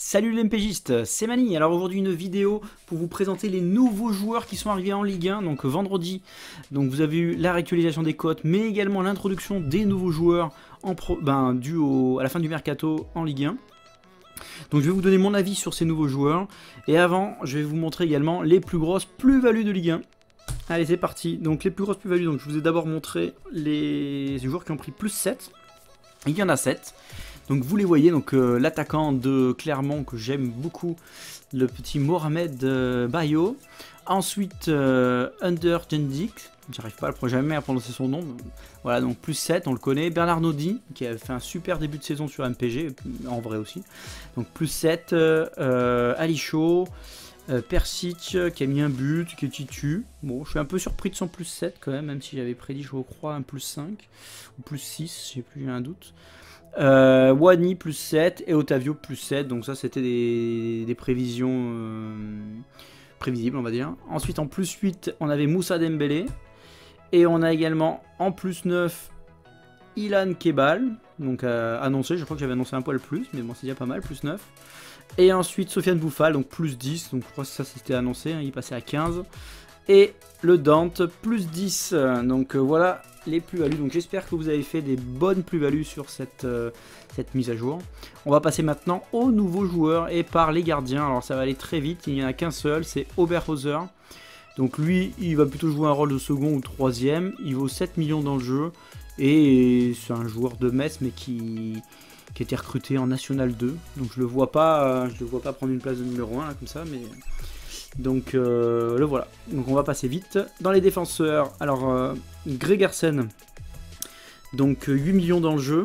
Salut les MPGistes, c'est Mani. Alors aujourd'hui une vidéo pour vous présenter les nouveaux joueurs qui sont arrivés en Ligue 1, donc vendredi. Donc vous avez eu la réactualisation des cotes, mais également l'introduction des nouveaux joueurs à la fin du mercato en Ligue 1. Donc je vais vous donner mon avis sur ces nouveaux joueurs. Et avant, je vais vous montrer également les plus grosses plus-values de Ligue 1. Allez, c'est parti. Donc les plus grosses plus-values, donc je vous ai d'abord montré les joueurs qui ont pris plus 7. Il y en a 7. Donc vous les voyez, donc l'attaquant de Clermont que j'aime beaucoup, le petit Mohamed Bayo. Ensuite Under Jendik, j'arrive pas jamais à prononcer son nom. Voilà, donc plus 7, on le connaît. Bernard Nodi, qui a fait un super début de saison sur MPG, en vrai aussi. Donc plus 7, Ali Chaud, Persic qui a mis un but, qui est titu. Bon, je suis un peu surpris de son plus 7 quand même si j'avais prédit, je crois, un plus 5 ou plus 6, je sais plus, j'ai un doute. Wani plus 7 et Otavio plus 7, donc ça c'était des prévisions prévisibles on va dire. Ensuite en plus 8 on avait Moussa Dembélé et on a également en plus 9 Ilan Kebal, donc annoncé, je crois que j'avais annoncé un poil plus, mais bon c'est déjà pas mal, plus 9. Et ensuite Sofiane Bouffal, donc plus 10, donc je crois que ça c'était annoncé, hein, il passait à 15. Et le Dante plus 10, donc voilà les plus-values. Donc j'espère que vous avez fait des bonnes plus-values sur cette mise à jour. On va passer maintenant aux nouveaux joueurs et par les gardiens. Alors ça va aller très vite, il n'y en a qu'un seul, c'est Oberhauser. Donc lui, il va plutôt jouer un rôle de second ou troisième. Il vaut 7 millions dans le jeu et c'est un joueur de Metz mais qui a été recruté en National 2. Donc je le vois pas prendre une place de numéro 1 là, comme ça, mais... Donc le voilà, donc on va passer vite. Dans les défenseurs, alors Gregersen, donc 8 millions dans le jeu.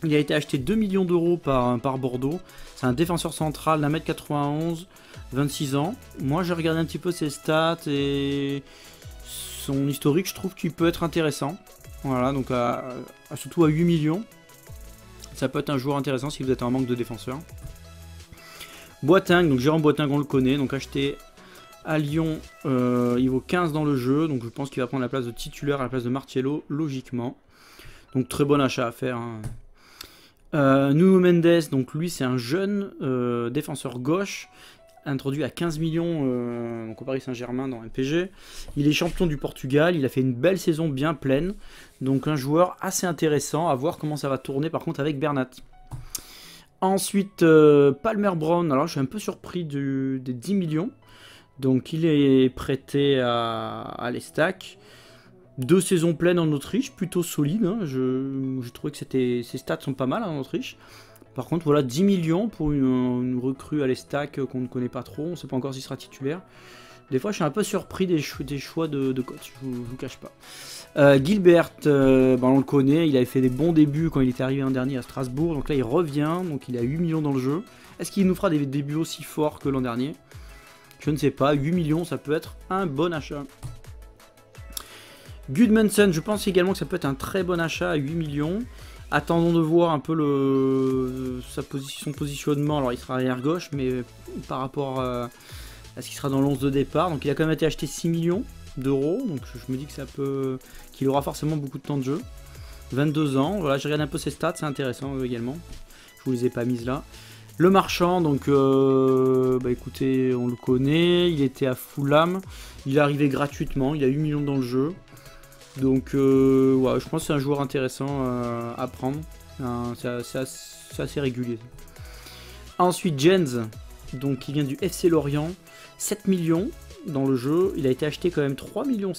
Il a été acheté 2 millions d'euros par Bordeaux. C'est un défenseur central d'1 m 91, 26 ans. Moi j'ai regardé un petit peu ses stats et son historique, je trouve qu'il peut être intéressant. Voilà, donc surtout à 8 millions. Ça peut être un joueur intéressant si vous êtes en manque de défenseurs. Boateng, donc Jérôme Boateng on le connaît, donc acheté à Lyon, il vaut 15 dans le jeu, donc je pense qu'il va prendre la place de titulaire à la place de Martiello, logiquement. Donc très bon achat à faire. Hein. Nuno Mendes, donc lui c'est un jeune défenseur gauche, introduit à 15 millions donc au Paris Saint-Germain dans MPG. Il est champion du Portugal, il a fait une belle saison bien pleine, donc un joueur assez intéressant, à voir comment ça va tourner par contre avec Bernat. Ensuite, Palmer Brown, alors je suis un peu surpris des 10 millions. Donc il est prêté à l'Estac. 2 saisons pleines en Autriche, plutôt solide. Hein. Je trouvais que ses stats sont pas mal en Autriche. Par contre, voilà, 10 millions pour une recrue à l'Estac qu'on ne connaît pas trop. On ne sait pas encore s'il sera titulaire. Des fois, je suis un peu surpris des choix de coach, je vous cache pas. Gilbert, on le connaît, il avait fait des bons débuts quand il était arrivé l'an dernier à Strasbourg. Donc là, il revient, donc il a 8 millions dans le jeu. Est-ce qu'il nous fera des débuts aussi forts que l'an dernier? Je ne sais pas, 8 millions, ça peut être un bon achat. Gudmundsson, je pense également que ça peut être un très bon achat à 8 millions. Attendons de voir un peu son positionnement. Alors, il sera arrière gauche, mais par rapport à ce qui sera dans l'11 de départ. Donc il a quand même été acheté 6 millions d'euros. Donc je me dis que qu'il aura forcément beaucoup de temps de jeu. 22 ans. Voilà, je regarde un peu ses stats, c'est intéressant également. Je vous les ai pas mises là. Le Marchand, donc écoutez, on le connaît. Il était à Fulham. Il est arrivé gratuitement. Il a 8 millions dans le jeu. Donc ouais, je pense que c'est un joueur intéressant à prendre. C'est assez régulier. Ensuite, Jens, donc qui vient du FC Lorient. 7 millions dans le jeu, il a été acheté quand même 3,5 millions.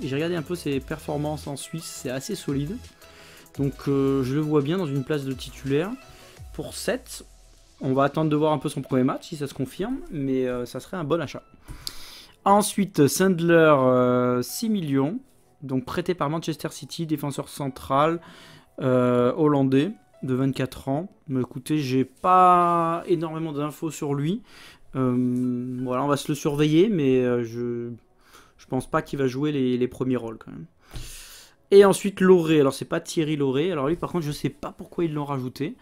Et j'ai regardé un peu ses performances en Suisse, c'est assez solide. Donc je le vois bien dans une place de titulaire. Pour 7, on va attendre de voir un peu son premier match si ça se confirme, mais ça serait un bon achat. Ensuite, Sandler, 6 millions, donc prêté par Manchester City, défenseur central, hollandais, de 24 ans. Mais écoutez, j'ai pas énormément d'infos sur lui. Voilà, on va se le surveiller, mais je pense pas qu'il va jouer les premiers rôles quand même. Et ensuite Lauré, alors c'est pas Thierry Lauré, alors lui par contre je sais pas pourquoi ils l'ont rajouté,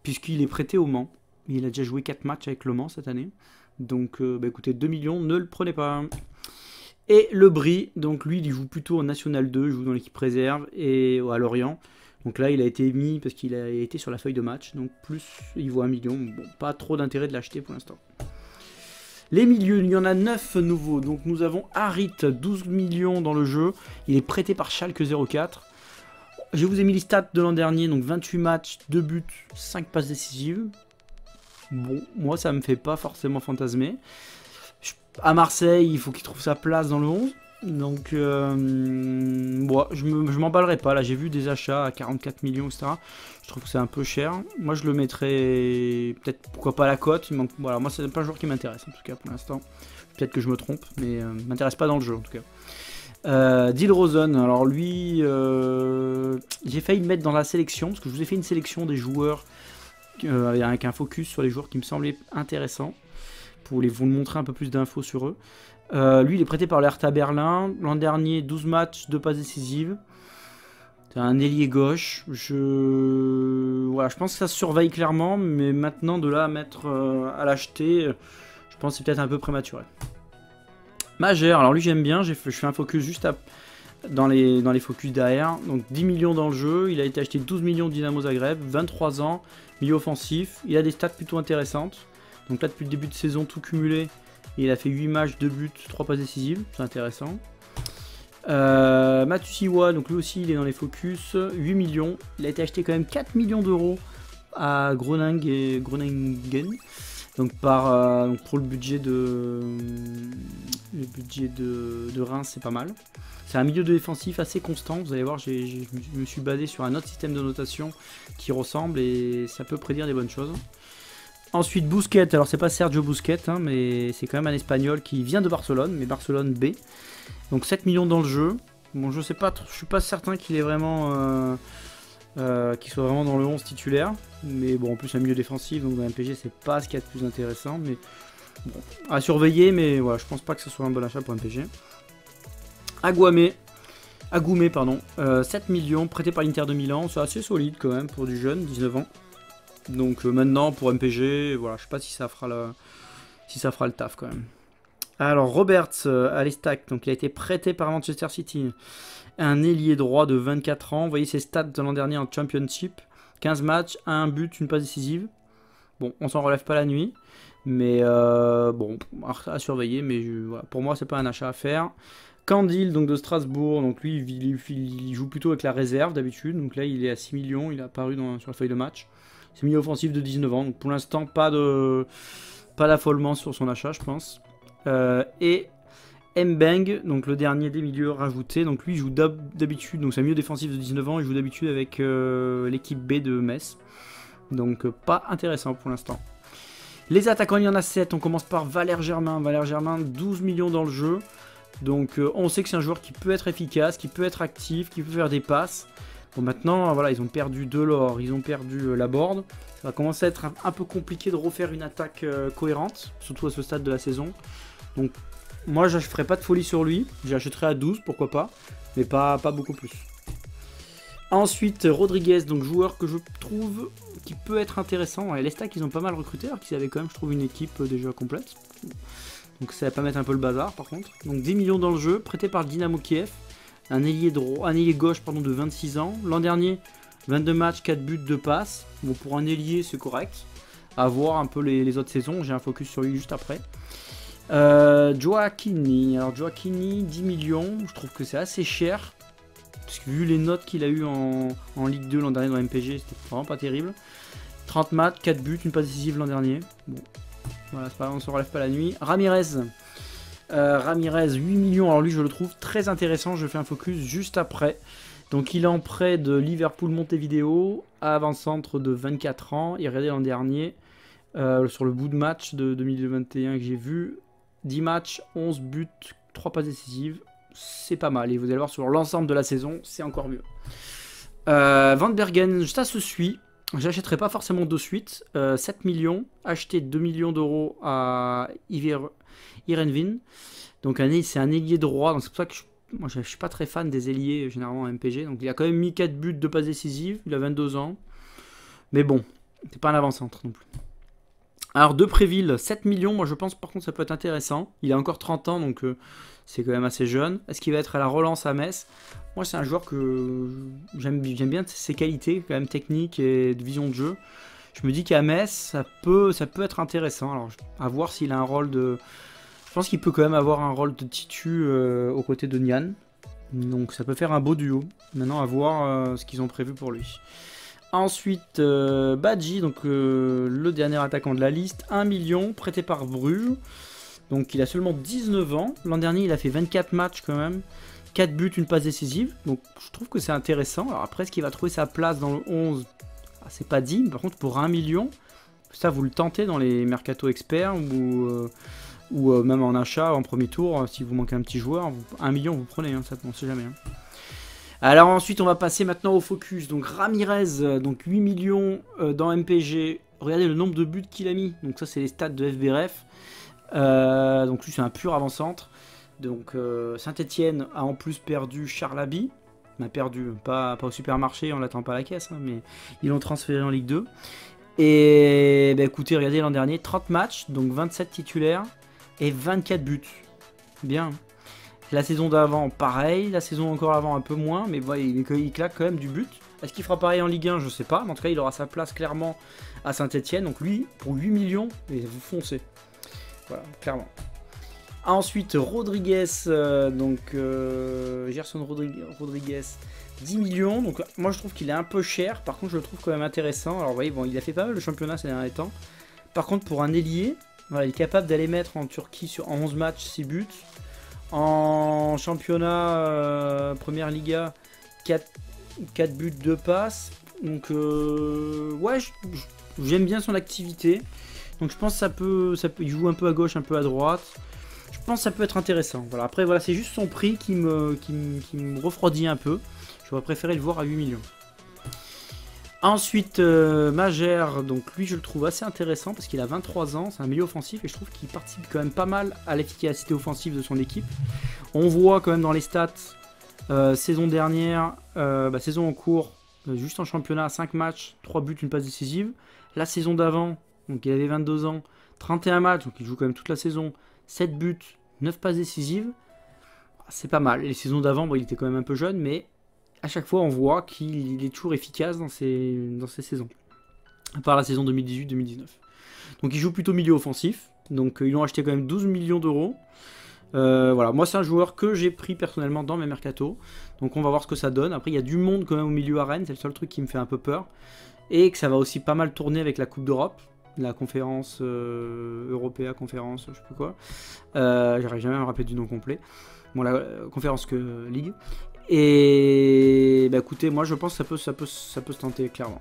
puisqu'il est prêté au Mans. Il a déjà joué 4 matchs avec le Mans cette année. Donc écoutez, 2 millions, ne le prenez pas. Et le Brie, donc lui il joue plutôt en National 2, il joue dans l'équipe réserve et à Lorient. Donc là, il a été mis parce qu'il a été sur la feuille de match. Donc plus, il vaut 1 million. Bon, pas trop d'intérêt de l'acheter pour l'instant. Les milieux, il y en a 9 nouveaux. Donc nous avons Harit, 12 millions dans le jeu. Il est prêté par Schalke 04. Je vous ai mis les stats de l'an dernier. Donc 28 matchs, 2 buts, 5 passes décisives. Bon, moi ça me fait pas forcément fantasmer. À Marseille, il faut qu'il trouve sa place dans le 11. Donc, bon, je m'emballerai pas. Là, j'ai vu des achats à 44 millions, etc. Je trouve que c'est un peu cher. Moi, je le mettrais peut-être, pourquoi pas à la cote. Voilà, moi, c'est pas un joueur qui m'intéresse, en tout cas, pour l'instant. Peut-être que je me trompe, mais m'intéresse pas dans le jeu, en tout cas. Dilrosun, alors lui, j'ai failli le mettre dans la sélection, parce que je vous ai fait une sélection des joueurs avec un focus sur les joueurs qui me semblaient intéressants, pour vous montrer un peu plus d'infos sur eux. Lui, il est prêté par l'Hertha Berlin. L'an dernier, 12 matchs, 2 passes décisives. C'est un ailier gauche. Voilà, je pense que ça se surveille clairement, mais maintenant, de là à mettre à l'acheter, je pense que c'est peut-être un peu prématuré. Majer, alors lui, j'aime bien. Je fais un focus juste dans les focus derrière. Donc 10 millions dans le jeu. Il a été acheté 12 millions de Dynamo Zagreb. 23 ans, milieu offensif. Il a des stats plutôt intéressantes. Donc là, depuis le début de saison, tout cumulé, il a fait 8 matchs, 2 buts, 3 passes décisives, c'est intéressant. Matusiwa, donc lui aussi il est dans les focus, 8 millions. Il a été acheté quand même 4 millions d'euros à Groningen. Donc pour le budget de Reims, c'est pas mal. C'est un milieu de défensif assez constant, vous allez voir, je me suis basé sur un autre système de notation qui ressemble et ça peut prédire des bonnes choses. Ensuite Busquets, alors c'est pas Sergio Busquets, hein, mais c'est quand même un Espagnol qui vient de Barcelone, mais Barcelone B. Donc 7 millions dans le jeu. Bon, je sais pas, je suis pas certain qu'il est vraiment, qu'il soit vraiment dans le 11 titulaire. Mais bon, en plus un milieu défensif, donc dans MPG c'est pas ce qu'il y a de plus intéressant. Mais bon, à surveiller, mais voilà, je pense pas que ce soit un bon achat pour MPG. Agoumé, 7 millions, prêté par l'Inter de Milan, c'est assez solide quand même pour du jeune, 19 ans. Donc maintenant pour MPG, voilà, je sais pas si ça fera le taf quand même. Alors Roberts à l'Estac, donc il a été prêté par Manchester City. Un ailier droit de 24 ans. Vous voyez ses stats de l'an dernier en Championship. 15 matchs, 1 but, une passe décisive. Bon, on s'en relève pas la nuit. Mais bon, à surveiller. Mais voilà, pour moi, c'est pas un achat à faire. Candil, donc de Strasbourg. Donc lui, il joue plutôt avec la réserve d'habitude. Donc là, il est à 6 millions. Il est apparu sur la feuille de match. C'est milieu offensif de 19 ans. Donc pour l'instant, pas d'affolement sur son achat, je pense. Et Mbeng, donc le dernier des milieux rajoutés. Donc lui, il joue d'habitude. Donc c'est un milieu défensif de 19 ans. Il joue d'habitude avec l'équipe B de Metz. Donc pas intéressant pour l'instant. Les attaquants, il y en a 7. On commence par Valère Germain. Valère Germain, 12 millions dans le jeu. Donc on sait que c'est un joueur qui peut être efficace, qui peut être actif, qui peut faire des passes. Bon, maintenant, voilà, ils ont perdu Delors, ils ont perdu Laborde. Ça va commencer à être un peu compliqué de refaire une attaque cohérente, surtout à ce stade de la saison. Donc, moi, je ne ferai pas de folie sur lui. J'achèterai à 12, pourquoi pas, mais pas beaucoup plus. Ensuite, Rodriguez, donc joueur que je trouve qui peut être intéressant. Les Stacks, ils ont pas mal recruté, alors qu'ils avaient quand même, je trouve, une équipe déjà complète. Donc, ça va pas mettre un peu le bazar, par contre. Donc, 10 millions dans le jeu, prêté par le Dynamo Kiev. Un ailier gauche de 26 ans. L'an dernier, 22 matchs, 4 buts, 2 passes. Bon, pour un ailier, c'est correct. À voir un peu les autres saisons. J'ai un focus sur lui juste après. Joaquini. Alors, Joaquini, 10 millions. Je trouve que c'est assez cher. Parce que vu les notes qu'il a eu en Ligue 2 l'an dernier dans MPG, c'était vraiment pas terrible. 30 matchs, 4 buts, une passe décisive l'an dernier. Bon, voilà, c'est pas, on se relève pas la nuit. Ramirez, 8 millions. Alors lui, je le trouve très intéressant. Je fais un focus juste après. Donc il est en prêt de Liverpool Montevideo, avant-centre de 24 ans. Il regardait l'an dernier sur le bout de match de 2021 que j'ai vu. 10 matchs, 11 buts, 3 passes décisives. C'est pas mal. Et vous allez voir sur l'ensemble de la saison, c'est encore mieux. Van Bergen, ça se suit. J'achèterai pas forcément de suite. 7 millions. Acheter 2 millions d'euros à Heerenveen. Donc c'est un ailier droit. Donc c'est pour ça que moi je suis pas très fan des ailiers généralement en MPG. Donc il a quand même mis 4 buts de passes décisives. Il a 22 ans. Mais bon, c'est pas un avant-centre non plus. Alors Depréville, 7 millions, moi je pense par contre ça peut être intéressant. Il a encore 30 ans donc c'est quand même assez jeune. Est-ce qu'il va être à la relance à Metz? Moi c'est un joueur que j'aime bien ses qualités quand même techniques et de vision de jeu. Je me dis qu'à Metz ça peut être intéressant. Alors à voir s'il a un rôle de... Je pense qu'il peut quand même avoir un rôle de titu aux côtés de Nian. Donc ça peut faire un beau duo. Maintenant à voir ce qu'ils ont prévu pour lui. Ensuite, Badji, donc le dernier attaquant de la liste, 1 million, prêté par Bruges. Donc il a seulement 19 ans. L'an dernier, il a fait 24 matchs quand même. 4 buts, une passe décisive. Donc je trouve que c'est intéressant. Alors après, est-ce qu'il va trouver sa place dans le 11? C'est pas dit. Par contre, pour 1 million, ça vous le tentez dans les mercato experts ou même en achat, en premier tour, si vous manquez un petit joueur. 1 million, vous prenez, hein, ça on sait jamais. Hein. Alors ensuite on va passer maintenant au focus, donc Ramirez, donc 8 millions dans MPG, regardez le nombre de buts qu'il a mis, donc ça c'est les stats de FBRF, donc lui c'est un pur avant-centre, donc Saint-Etienne a en plus perdu Charlaby, perdu, pas au supermarché, on l'attend pas à la caisse, hein, mais ils l'ont transféré en Ligue 2, et bah, écoutez regardez l'an dernier, 30 matchs, donc 27 titulaires et 24 buts, bien. La saison d'avant, pareil. La saison encore avant, un peu moins. Mais voilà, il claque quand même du but. Est-ce qu'il fera pareil en Ligue 1? Je sais pas. Mais en tout cas, il aura sa place clairement à Saint-Etienne. Donc lui, pour 8 millions, vous foncez. Voilà, clairement. Ensuite, Rodriguez. Gerson Rodriguez, 10 millions. Donc moi, je trouve qu'il est un peu cher. Par contre, je le trouve quand même intéressant. Alors vous voyez, bon, il a fait pas mal de championnat ces derniers temps. Par contre, pour un ailier, voilà, il est capable d'aller mettre en Turquie sur 11 matchs 6 buts. En championnat Première Liga, 4 buts, 2 passes. Donc ouais, j'aime bien son activité. Donc je pense que ça peut, il joue un peu à gauche, un peu à droite. Je pense que ça peut être intéressant. Voilà. Après voilà, c'est juste son prix qui me refroidit un peu. J'aurais préféré le voir à 8 millions. Ensuite, Magère, donc lui je le trouve assez intéressant parce qu'il a 23 ans, c'est un milieu offensif et je trouve qu'il participe quand même pas mal à l'efficacité offensive de son équipe. On voit quand même dans les stats, saison dernière, saison en cours, juste en championnat, 5 matchs, 3 buts, une passe décisive. La saison d'avant, donc il avait 22 ans, 31 matchs, donc il joue quand même toute la saison, 7 buts, 9 passes décisives. C'est pas mal. Et les saisons d'avant, bon, il était quand même un peu jeune, mais... à chaque fois, on voit qu'il est toujours efficace dans ses saisons. À part la saison 2018-2019. Donc, il joue plutôt milieu offensif. Donc, ils l'ont acheté quand même 12 millions d'euros. Voilà, moi, c'est un joueur que j'ai pris personnellement dans mes mercatos. Donc, on va voir ce que ça donne. Après, il y a du monde quand même au milieu à Rennes. C'est le seul truc qui me fait un peu peur. Et que ça va aussi pas mal tourner avec la Coupe d'Europe. La conférence Européa, conférence, je sais plus quoi. J'arrive jamais à me rappeler du nom complet. Bon, la conférence Ligue. Et bah écoutez, moi je pense que ça peut se tenter clairement.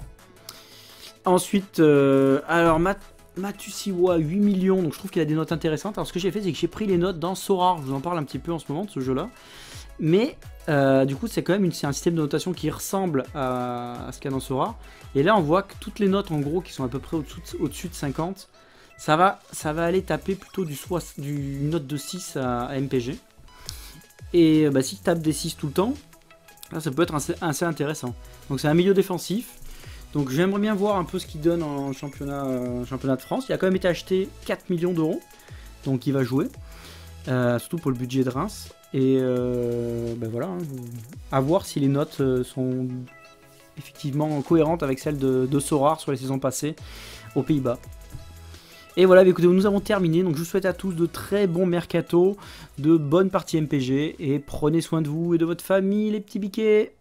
Ensuite, alors Matusiwa, 8 millions, donc je trouve qu'il a des notes intéressantes. Alors ce que j'ai fait, c'est que j'ai pris les notes dans Sora. Je vous en parle un petit peu en ce moment de ce jeu-là. Mais du coup, c'est quand même un système de notation qui ressemble à ce qu'il y a dans Sora. Et là, on voit que toutes les notes en gros qui sont à peu près au-dessus de 50, ça va aller taper plutôt du note de 6 à MPG. Et bah, s'il tape des 6 tout le temps, là, ça peut être assez intéressant. Donc c'est un milieu défensif. Donc j'aimerais bien voir un peu ce qu'il donne en championnat de France. Il a quand même été acheté 4 millions d'euros. Donc il va jouer. Surtout pour le budget de Reims. Et bah, voilà. Hein, à voir si les notes sont effectivement cohérentes avec celles de Sorare sur les saisons passées aux Pays-Bas. Et voilà, bah écoutez, nous avons terminé. Donc je vous souhaite à tous de très bons mercatos, de bonnes parties MPG. Et prenez soin de vous et de votre famille, les petits biquets.